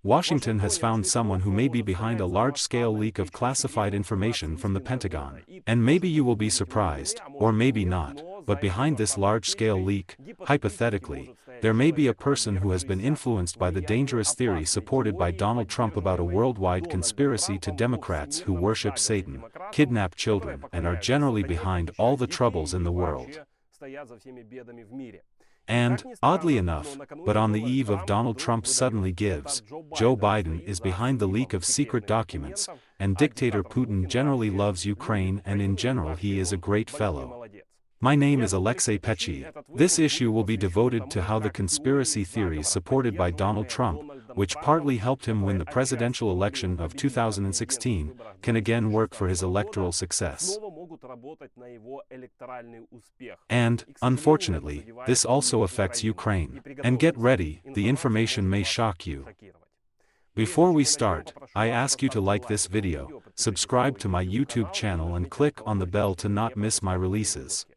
Washington has found someone who may be behind a large-scale leak of classified information from the Pentagon. And maybe you will be surprised, or maybe not, but behind this large-scale leak, hypothetically, there may be a person who has been influenced by the dangerous theory supported by Donald Trump about a worldwide conspiracy to Democrats who worship Satan, kidnap children, and are generally behind all the troubles in the world. And, oddly enough, but on the eve of Donald Trump's suddenly gives, Joe Biden is behind the leak of secret documents, and dictator Putin generally loves Ukraine and in general he is a great fellow. My name is Alexei ПЕЧИЙ. This issue will be devoted to how the conspiracy theories supported by Donald Trump, which partly helped him win the presidential election of 2016, can again work for his electoral success. And, unfortunately, this also affects Ukraine. And get ready, the information may shock you. Before we start, I ask you to like this video, subscribe to my YouTube channel and click on the bell to not miss my releases.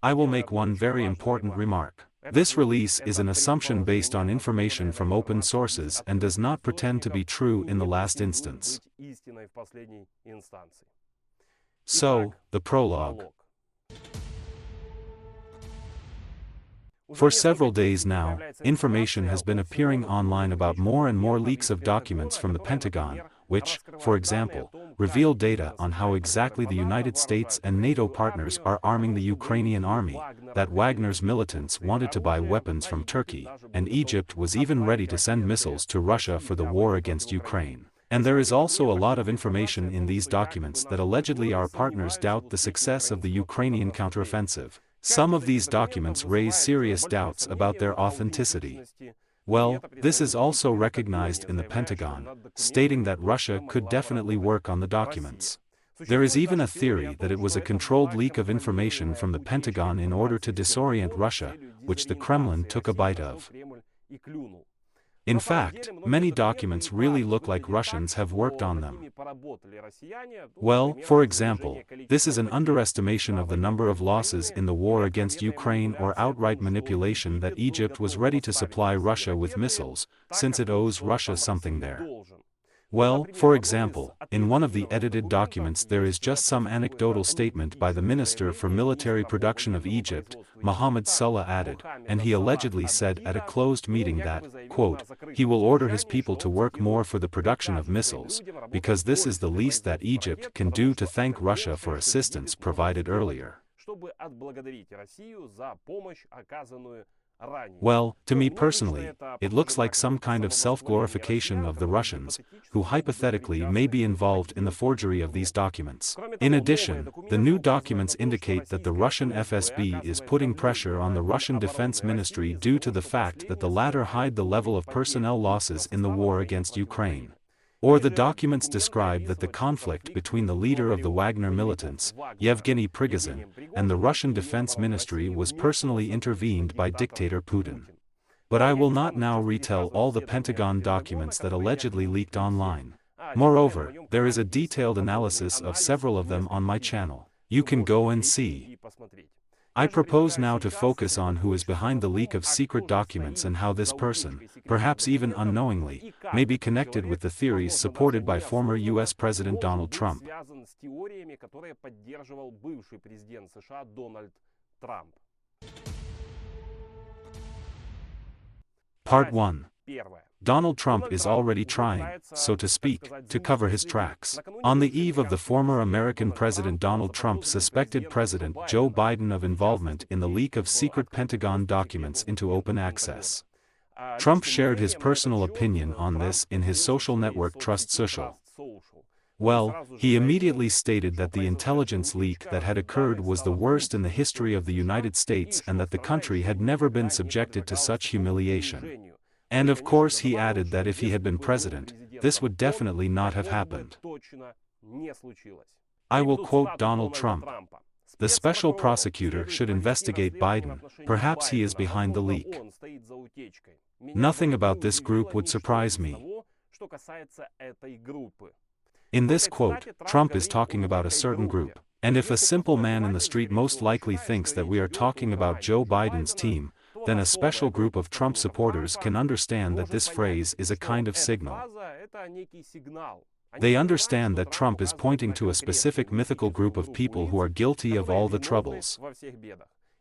I will make one very important remark. This release is an assumption based on information from open sources and does not pretend to be true in the last instance. So, the prologue. For several days now, information has been appearing online about more and more leaks of documents from the Pentagon, which, for example, reveal data on how exactly the United States and NATO partners are arming the Ukrainian army, that Wagner's militants wanted to buy weapons from Turkey, and Egypt was even ready to send missiles to Russia for the war against Ukraine. And there is also a lot of information in these documents that allegedly our partners doubt the success of the Ukrainian counteroffensive. Some of these documents raise serious doubts about their authenticity. Well, this is also recognized in the Pentagon, stating that Russia could definitely work on the documents. There is even a theory that it was a controlled leak of information from the Pentagon in order to disorient Russia, which the Kremlin took a bite of. In fact, many documents really look like Russians have worked on them. Well, for example, this is an underestimation of the number of losses in the war against Ukraine or outright manipulation that Egypt was ready to supply Russia with missiles, since it owes Russia something there. Well, for example, in one of the edited documents there is just some anecdotal statement by the Minister for Military Production of Egypt, Mohammed Salah added, and he allegedly said at a closed meeting that, quote, he will order his people to work more for the production of missiles, because this is the least that Egypt can do to thank Russia for assistance provided earlier. Well, to me personally, it looks like some kind of self-glorification of the Russians, who hypothetically may be involved in the forgery of these documents. In addition, the new documents indicate that the Russian FSB is putting pressure on the Russian Defense Ministry due to the fact that the latter hide the level of personnel losses in the war against Ukraine. Or the documents describe that the conflict between the leader of the Wagner militants, Yevgeny Prigozhin, and the Russian Defense Ministry was personally intervened by dictator Putin. But I will not now retell all the Pentagon documents that allegedly leaked online. Moreover, there is a detailed analysis of several of them on my channel. You can go and see. I propose now to focus on who is behind the leak of secret documents and how this person, perhaps even unknowingly, may be connected with the theories supported by former US President Donald Trump. Part 1. Donald Trump is already trying, so to speak, to cover his tracks. On the eve of the former American President Donald Trump suspected President Joe Biden of involvement in the leak of secret Pentagon documents into open access. Trump shared his personal opinion on this in his social network Trust Social. Well, he immediately stated that the intelligence leak that had occurred was the worst in the history of the United States and that the country had never been subjected to such humiliation. And of course he added that if he had been president, this would definitely not have happened. I will quote Donald Trump. The special prosecutor should investigate Biden, perhaps he is behind the leak. Nothing about this group would surprise me. In this quote, Trump is talking about a certain group, and if a simple man in the street most likely thinks that we are talking about Joe Biden's team, then a special group of Trump supporters can understand that this phrase is a kind of signal. They understand that Trump is pointing to a specific mythical group of people who are guilty of all the troubles.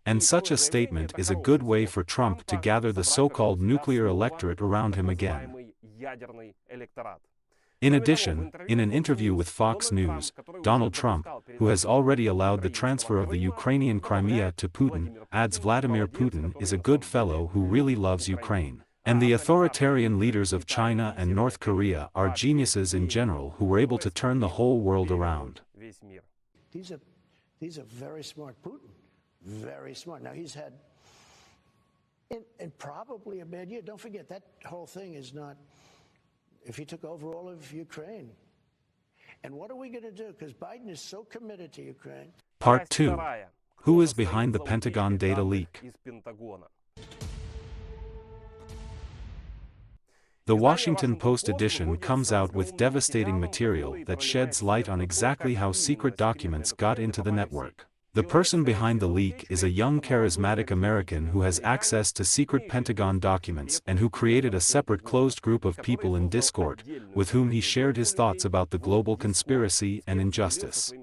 And such a statement is a good way for Trump to gather the so-called nuclear electorate around him again. In addition, in an interview with Fox News, Donald Trump, who has already allowed the transfer of the Ukrainian Crimea to Putin, adds Vladimir Putin is a good fellow who really loves Ukraine. And the authoritarian leaders of China and North Korea are geniuses in general who were able to turn the whole world around. He's a very smart Putin. Very smart. Now he's had, and probably a bad year. Don't forget, that whole thing is not, if he took over all of Ukraine. And what are we going to do? Because Biden is so committed to Ukraine. Part 2. Who is behind the Pentagon data leak? The Washington Post edition comes out with devastating material that sheds light on exactly how secret documents got into the network. The person behind the leak is a young charismatic American who has access to secret Pentagon documents and who created a separate closed group of people in Discord, with whom he shared his thoughts about the global conspiracy and injustice.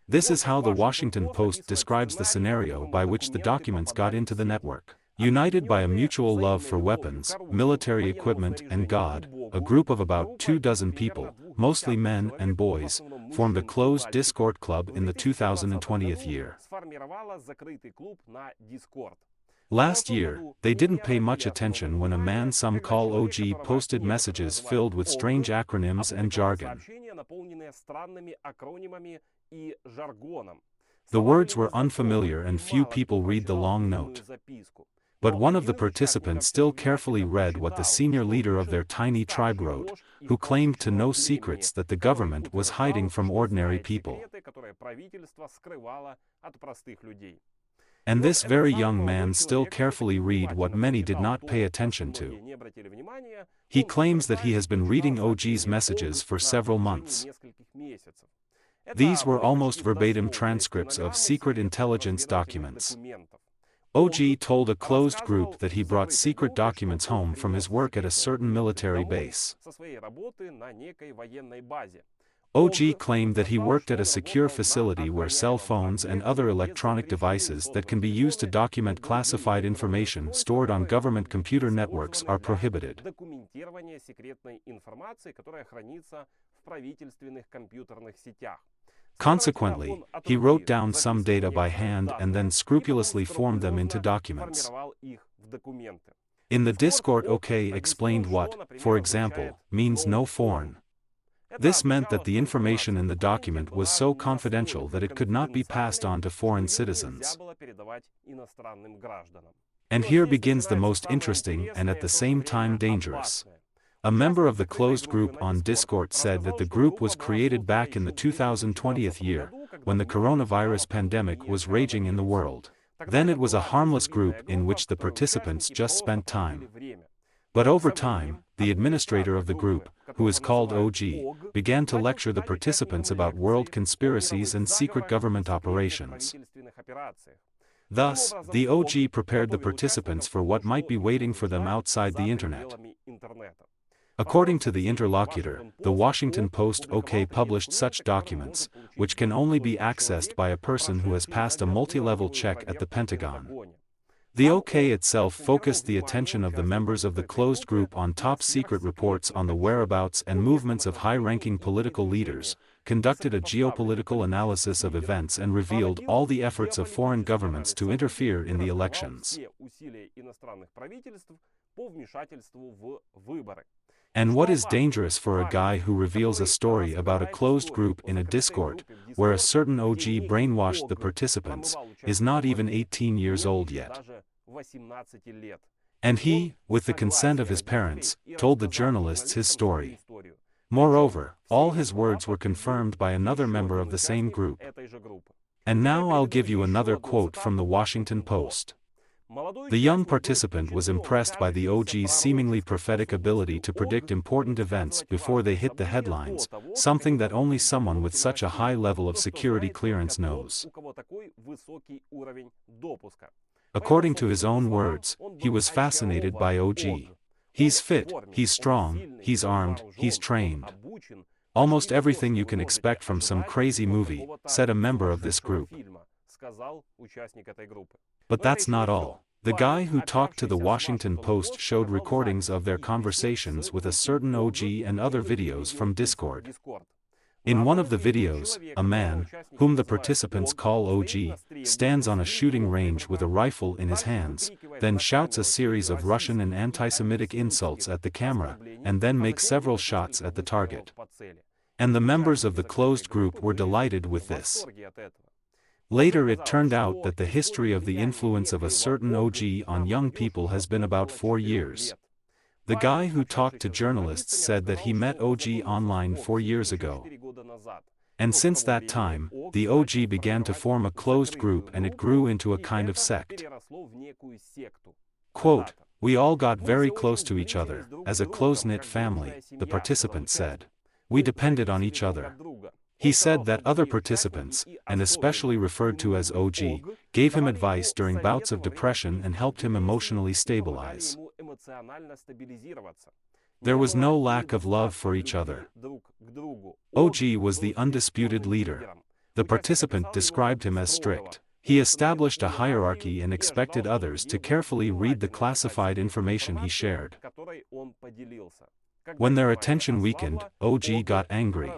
This is how the Washington Post describes the scenario by which the documents got into the network. United by a mutual love for weapons, military equipment and God, a group of about 24 people, mostly men and boys, formed a closed Discord club in the 2020th year. Last year, they didn't pay much attention when a man some call OG posted messages filled with strange acronyms and jargon. The words were unfamiliar and few people read the long note. But one of the participants still carefully read what the senior leader of their tiny tribe wrote, who claimed to know secrets that the government was hiding from ordinary people. And this very young man still carefully read what many did not pay attention to. He claims that he has been reading OG's messages for several months. These were almost verbatim transcripts of secret intelligence documents. OG told a closed group that he brought secret documents home from his work at a certain military base. OG claimed that he worked at a secure facility where cell phones and other electronic devices that can be used to document classified information stored on government computer networks are prohibited. Consequently, he wrote down some data by hand and then scrupulously formed them into documents. In the Discord, OK explained what, for example, means no foreign. This meant that the information in the document was so confidential that it could not be passed on to foreign citizens. And here begins the most interesting and at the same time dangerous. A member of the closed group on Discord said that the group was created back in the 2020th year, when the coronavirus pandemic was raging in the world. Then it was a harmless group in which the participants just spent time. But over time, the administrator of the group, who is called OG, began to lecture the participants about world conspiracies and secret government operations. Thus, the OG prepared the participants for what might be waiting for them outside the internet. According to the interlocutor, the Washington Post OK published such documents, which can only be accessed by a person who has passed a multi-level check at the Pentagon. The OK itself focused the attention of the members of the closed group on top-secret reports on the whereabouts and movements of high-ranking political leaders, conducted a geopolitical analysis of events and revealed all the efforts of foreign governments to interfere in the elections. And what is dangerous for a guy who reveals a story about a closed group in a Discord, where a certain OG brainwashed the participants, is not even 18 years old yet. And he, with the consent of his parents, told the journalists his story. Moreover, all his words were confirmed by another member of the same group. And now I'll give you another quote from the Washington Post. The young participant was impressed by the OG's seemingly prophetic ability to predict important events before they hit the headlines, something that only someone with such a high level of security clearance knows. According to his own words, he was fascinated by OG. He's fit, he's strong, he's armed, he's trained. Almost everything you can expect from some crazy movie, said a member of this group. But that's not all. The guy who talked to the Washington Post showed recordings of their conversations with a certain OG and other videos from Discord. In one of the videos, a man, whom the participants call OG, stands on a shooting range with a rifle in his hands, then shouts a series of Russian and anti-Semitic insults at the camera, and then makes several shots at the target. And the members of the closed group were delighted with this. Later it turned out that the history of the influence of a certain OG on young people has been about 4 years. The guy who talked to journalists said that he met OG online 4 years ago. And since that time, the OG began to form a closed group and it grew into a kind of sect. Quote, "We all got very close to each other, as a close-knit family," the participant said. "We depended on each other." He said that other participants, and especially referred to as OG, gave him advice during bouts of depression and helped him emotionally stabilize. There was no lack of love for each other. OG was the undisputed leader. The participant described him as strict. He established a hierarchy and expected others to carefully read the classified information he shared. When their attention weakened, OG got angry.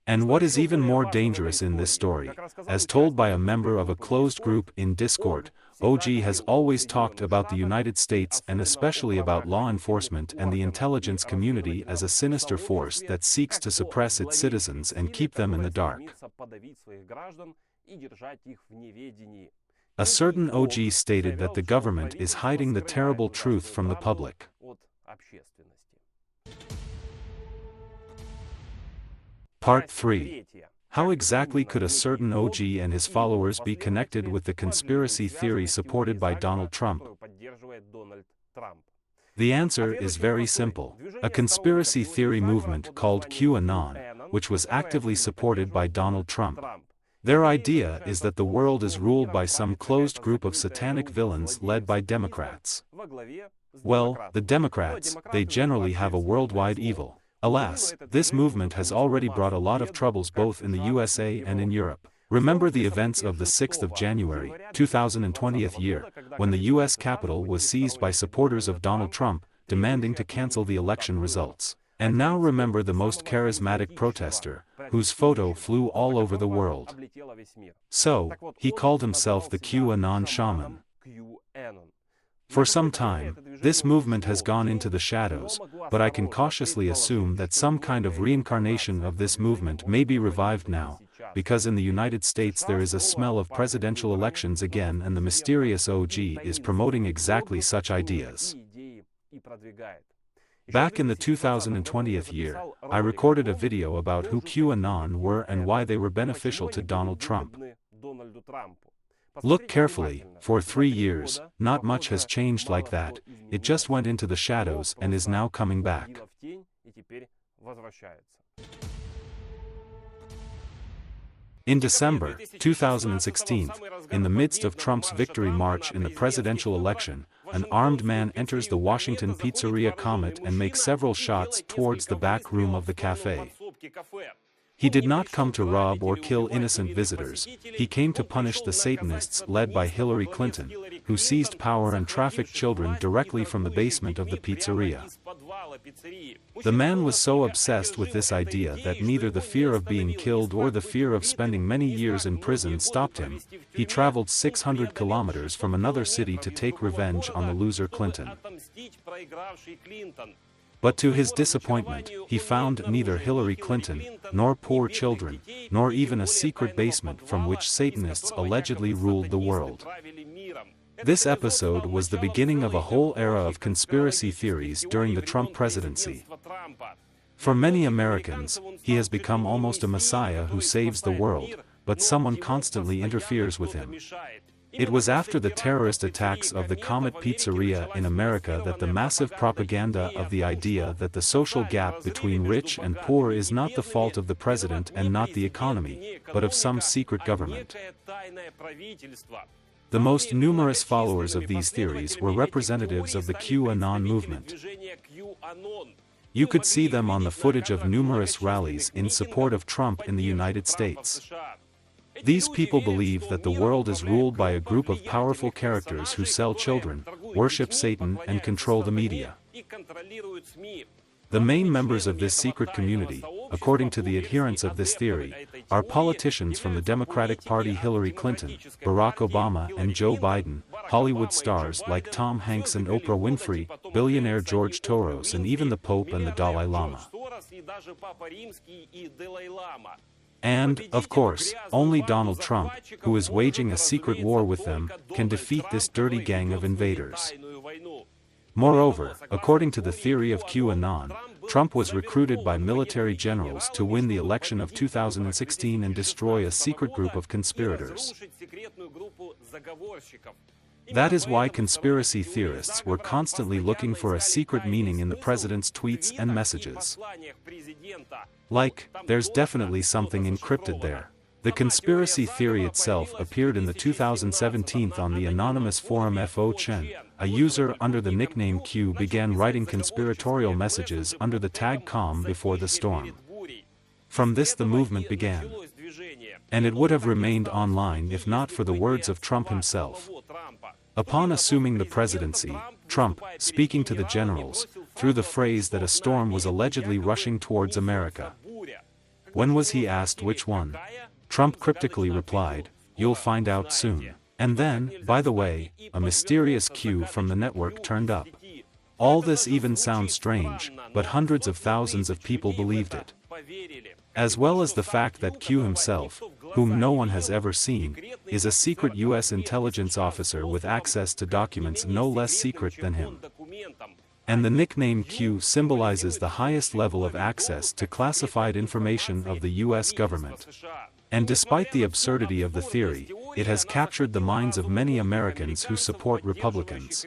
And what is even more dangerous in this story, as told by a member of a closed group in Discord, OG has always talked about the United States and especially about law enforcement and the intelligence community as a sinister force that seeks to suppress its citizens and keep them in the dark. A certain OG stated that the government is hiding the terrible truth from the public. Part 3. How exactly could a certain OG and his followers be connected with the conspiracy theory supported by Donald Trump? The answer is very simple. A conspiracy theory movement called QAnon, which was actively supported by Donald Trump. Their idea is that the world is ruled by some closed group of satanic villains led by Democrats. Well, the Democrats, they generally have a worldwide evil. Alas, this movement has already brought a lot of troubles both in the USA and in Europe. Remember the events of the 6th of January, 2020 year, when the US Capitol was seized by supporters of Donald Trump, demanding to cancel the election results. And now remember the most charismatic protester, whose photo flew all over the world. So, he called himself the QAnon shaman. For some time, this movement has gone into the shadows, but I can cautiously assume that some kind of reincarnation of this movement may be revived now, because in the United States there is a smell of presidential elections again and the mysterious OG is promoting exactly such ideas. Back in the 2020 year, I recorded a video about who QAnon were and why they were beneficial to Donald Trump. Look carefully, for 3 years, not much has changed like that, it just went into the shadows and is now coming back. In December 2016, in the midst of Trump's victory march in the presidential election, an armed man enters the Washington pizzeria Comet and makes several shots towards the back room of the cafe. He did not come to rob or kill innocent visitors, he came to punish the Satanists led by Hillary Clinton, who seized power and trafficked children directly from the basement of the pizzeria. The man was so obsessed with this idea that neither the fear of being killed or the fear of spending many years in prison stopped him. He traveled 600 kilometers from another city to take revenge on the loser Clinton. But to his disappointment, he found neither Hillary Clinton, nor poor children, nor even a secret basement from which Satanists allegedly ruled the world. This episode was the beginning of a whole era of conspiracy theories during the Trump presidency. For many Americans, he has become almost a messiah who saves the world, but someone constantly interferes with him. It was after the terrorist attacks of the Comet Pizzeria in America that the massive propaganda of the idea that the social gap between rich and poor is not the fault of the president and not the economy, but of some secret government. The most numerous followers of these theories were representatives of the QAnon movement. You could see them on the footage of numerous rallies in support of Trump in the United States. These people believe that the world is ruled by a group of powerful characters who sell children, worship Satan, and control the media. The main members of this secret community, according to the adherents of this theory, are politicians from the Democratic Party: Hillary Clinton, Barack Obama and Joe Biden, Hollywood stars like Tom Hanks and Oprah Winfrey, billionaire George Soros, and even the Pope and the Dalai Lama. And, of course, only Donald Trump, who is waging a secret war with them, can defeat this dirty gang of invaders. Moreover, according to the theory of QAnon, Trump was recruited by military generals to win the election of 2016 and destroy a secret group of conspirators. That is why conspiracy theorists were constantly looking for a secret meaning in the president's tweets and messages. Like, there's definitely something encrypted there. The conspiracy theory itself appeared in the 2017 on the anonymous forum FO-Chen. A user under the nickname Q began writing conspiratorial messages under the tag calm before the storm. From this the movement began. And it would have remained online if not for the words of Trump himself. Upon assuming the presidency, Trump, speaking to the generals, threw the phrase that a storm was allegedly rushing towards America. When was he asked which one? Trump cryptically replied, "You'll find out soon." And then, by the way, a mysterious Q from the network turned up. All this even sounds strange, but hundreds of thousands of people believed it. As well as the fact that Q himself, whom no one has ever seen, is a secret US intelligence officer with access to documents no less secret than him. And the nickname Q symbolizes the highest level of access to classified information of the US government. And despite the absurdity of the theory, it has captured the minds of many Americans who support Republicans.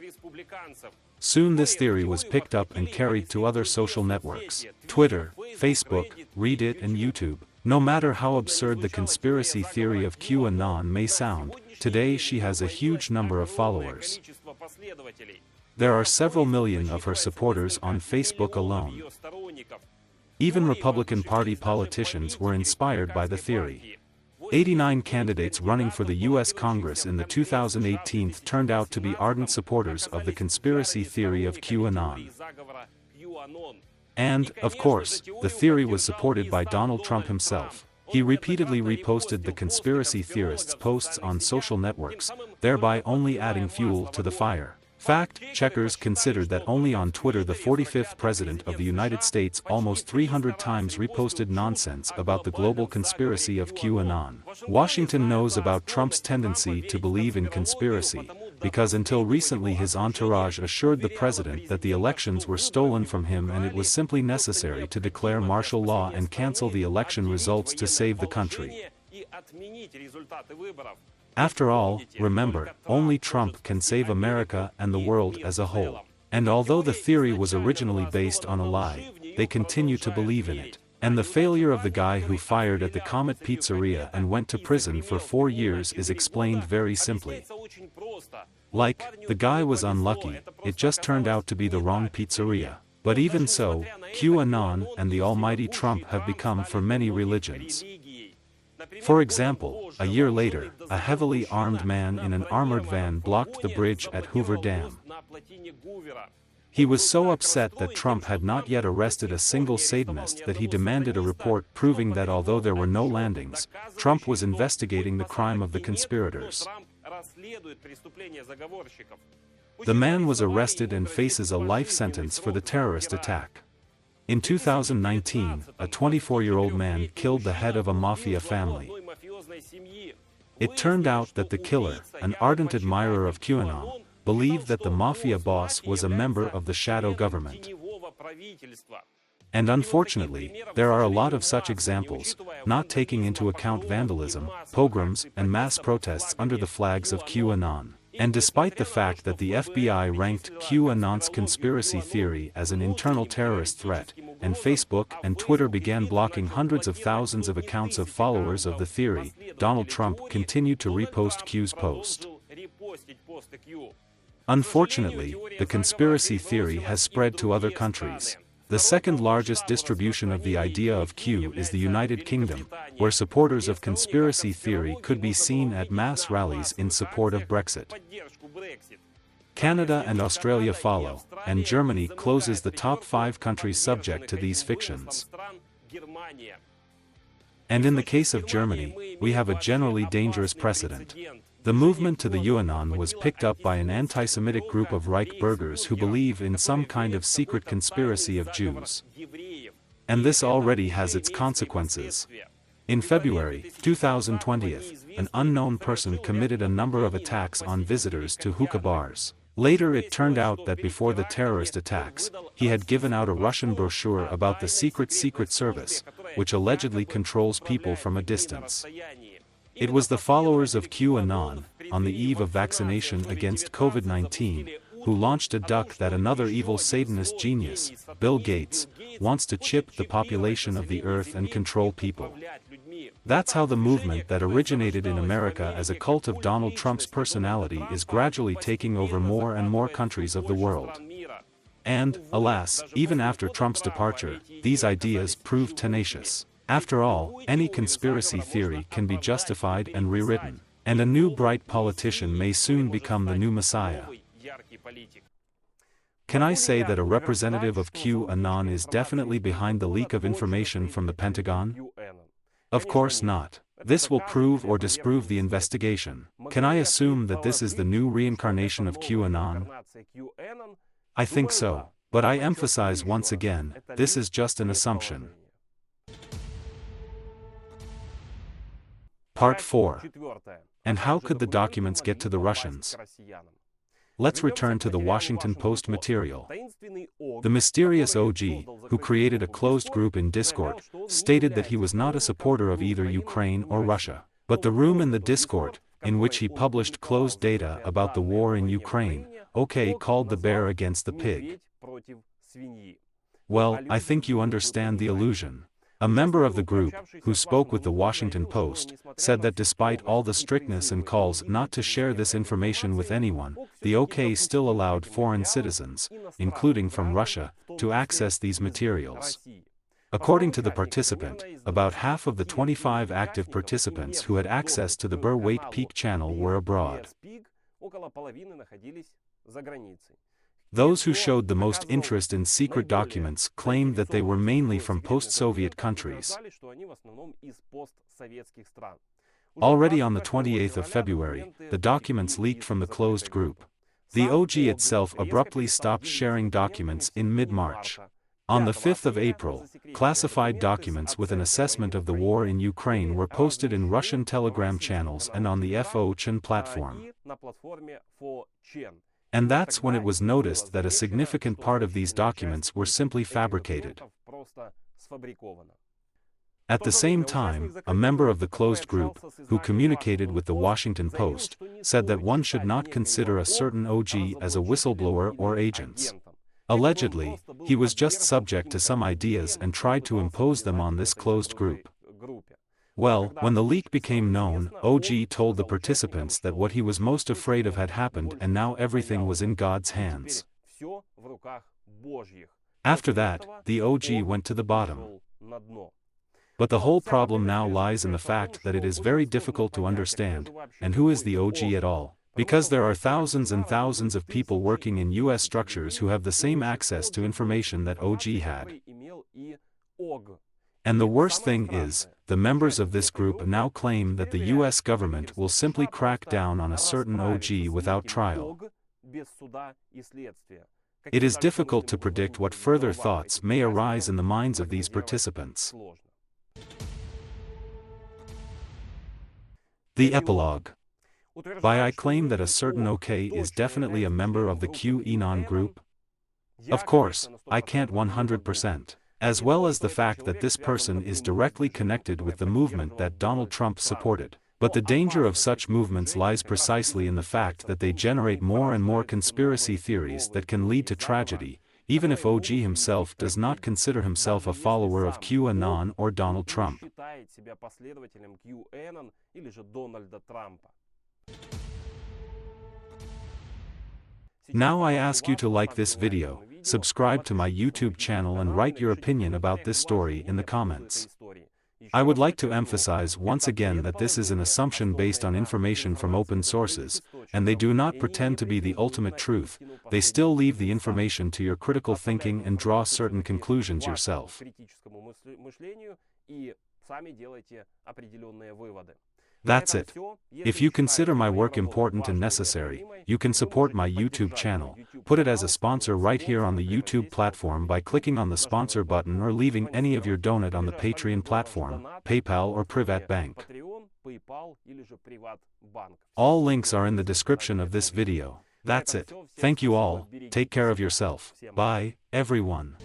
Soon this theory was picked up and carried to other social networks: Twitter, Facebook, Reddit and YouTube. No matter how absurd the conspiracy theory of QAnon may sound, today she has a huge number of followers. There are several million of her supporters on Facebook alone. Even Republican Party politicians were inspired by the theory. 89 candidates running for the U.S. Congress in the 2018 turned out to be ardent supporters of the conspiracy theory of QAnon. And, of course, the theory was supported by Donald Trump himself. He repeatedly reposted the conspiracy theorists' posts on social networks, thereby only adding fuel to the fire. Fact checkers considered that only on Twitter the 45th President of the United States almost 300 times reposted nonsense about the global conspiracy of QAnon. Washington knows about Trump's tendency to believe in conspiracy, because until recently his entourage assured the president that the elections were stolen from him and it was simply necessary to declare martial law and cancel the election results to save the country. After all, remember, only Trump can save America and the world as a whole. And although the theory was originally based on a lie, they continue to believe in it. And the failure of the guy who fired at the Comet Pizzeria and went to prison for 4 years is explained very simply. Like, the guy was unlucky, it just turned out to be the wrong pizzeria. But even so, QAnon and the almighty Trump have become for many religions. For example, a year later, a heavily armed man in an armored van blocked the bridge at Hoover Dam. He was so upset that Trump had not yet arrested a single Satanist that he demanded a report proving that although there were no landings, Trump was investigating the crime of the conspirators. The man was arrested and faces a life sentence for the terrorist attack. In 2019, a 24-year-old man killed the head of a mafia family. It turned out that the killer, an ardent admirer of QAnon, believed that the mafia boss was a member of the shadow government. And unfortunately, there are a lot of such examples, not taking into account vandalism, pogroms, and mass protests under the flags of QAnon. And despite the fact that the FBI ranked QAnon's conspiracy theory as an internal terrorist threat, and Facebook and Twitter began blocking hundreds of thousands of accounts of followers of the theory, Donald Trump continued to repost Q's post. Unfortunately, the conspiracy theory has spread to other countries. The second largest distribution of the idea of Q is the United Kingdom, where supporters of conspiracy theory could be seen at mass rallies in support of Brexit. Canada and Australia follow, and Germany closes the top 5 countries subject to these fictions. And in the case of Germany, we have a generally dangerous precedent. The movement to the QAnon was picked up by an anti-Semitic group of Reich burghers who believe in some kind of secret conspiracy of Jews. And this already has its consequences. In February 2020, an unknown person committed a number of attacks on visitors to hookah bars. Later it turned out that before the terrorist attacks, he had given out a Russian brochure about the Secret Service, which allegedly controls people from a distance. It was the followers of QAnon, on the eve of vaccination against COVID-19, who launched a duck that another evil Satanist genius, Bill Gates, wants to chip the population of the earth and control people. That's how the movement that originated in America as a cult of Donald Trump's personality is gradually taking over more and more countries of the world. And, alas, even after Trump's departure, these ideas proved tenacious. After all, any conspiracy theory can be justified and rewritten, and a new bright politician may soon become the new messiah. Can I say that a representative of QAnon is definitely behind the leak of information from the Pentagon? Of course not. This will prove or disprove the investigation. Can I assume that this is the new reincarnation of QAnon? I think so. But I emphasize once again, this is just an assumption. Part 4. And how could the documents get to the Russians? Let's return to the Washington Post material. The mysterious OG, who created a closed group in Discord, stated that he was not a supporter of either Ukraine or Russia. But the room in the Discord, in which he published closed data about the war in Ukraine, called the bear against the pig. Well, I think you understand the illusion. A member of the group, who spoke with the Washington Post, said that despite all the strictness and calls not to share this information with anyone, the OK still allowed foreign citizens, including from Russia, to access these materials. According to the participant, about half of the 25 active participants who had access to the Burr Wait Peak channel were abroad. Those who showed the most interest in secret documents claimed that they were mainly from post-Soviet countries. Already on the 28th of February, the documents leaked from the closed group. The OG itself abruptly stopped sharing documents in mid-March. On the 5th of April, classified documents with an assessment of the war in Ukraine were posted in Russian Telegram channels and on the FO-Chen platform. And that's when it was noticed that a significant part of these documents were simply fabricated. At the same time, a member of the closed group, who communicated with the Washington Post, said that one should not consider a certain OG as a whistleblower or agents. Allegedly, he was just subject to some ideas and tried to impose them on this closed group. Well, when the leak became known, OG told the participants that what he was most afraid of had happened and now everything was in God's hands. After that, the OG went to the bottom. But the whole problem now lies in the fact that it is very difficult to understand, and who is the OG at all, because there are thousands and thousands of people working in US structures who have the same access to information that OG had. And the worst thing is, the members of this group now claim that the US government will simply crack down on a certain OG without trial. It is difficult to predict what further thoughts may arise in the minds of these participants. The epilogue. I claim that a certain OK is definitely a member of the QAnon group. Of course, I can't 100%. as well as the fact that this person is directly connected with the movement that Donald Trump supported. But the danger of such movements lies precisely in the fact that they generate more and more conspiracy theories that can lead to tragedy, even if OG himself does not consider himself a follower of QAnon or Donald Trump. Now I ask you to like this video, subscribe to my YouTube channel and write your opinion about this story in the comments. I would like to emphasize once again that this is an assumption based on information from open sources, and they do not pretend to be the ultimate truth. They still leave the information to your critical thinking and draw certain conclusions yourself. That's it. If you consider my work important and necessary, you can support my YouTube channel. Put it as a sponsor right here on the YouTube platform by clicking on the sponsor button or leaving any of your donate on the Patreon platform, PayPal or PриватБанk. All links are in the description of this video. That's it. Thank you all. Take care of yourself. Bye, everyone.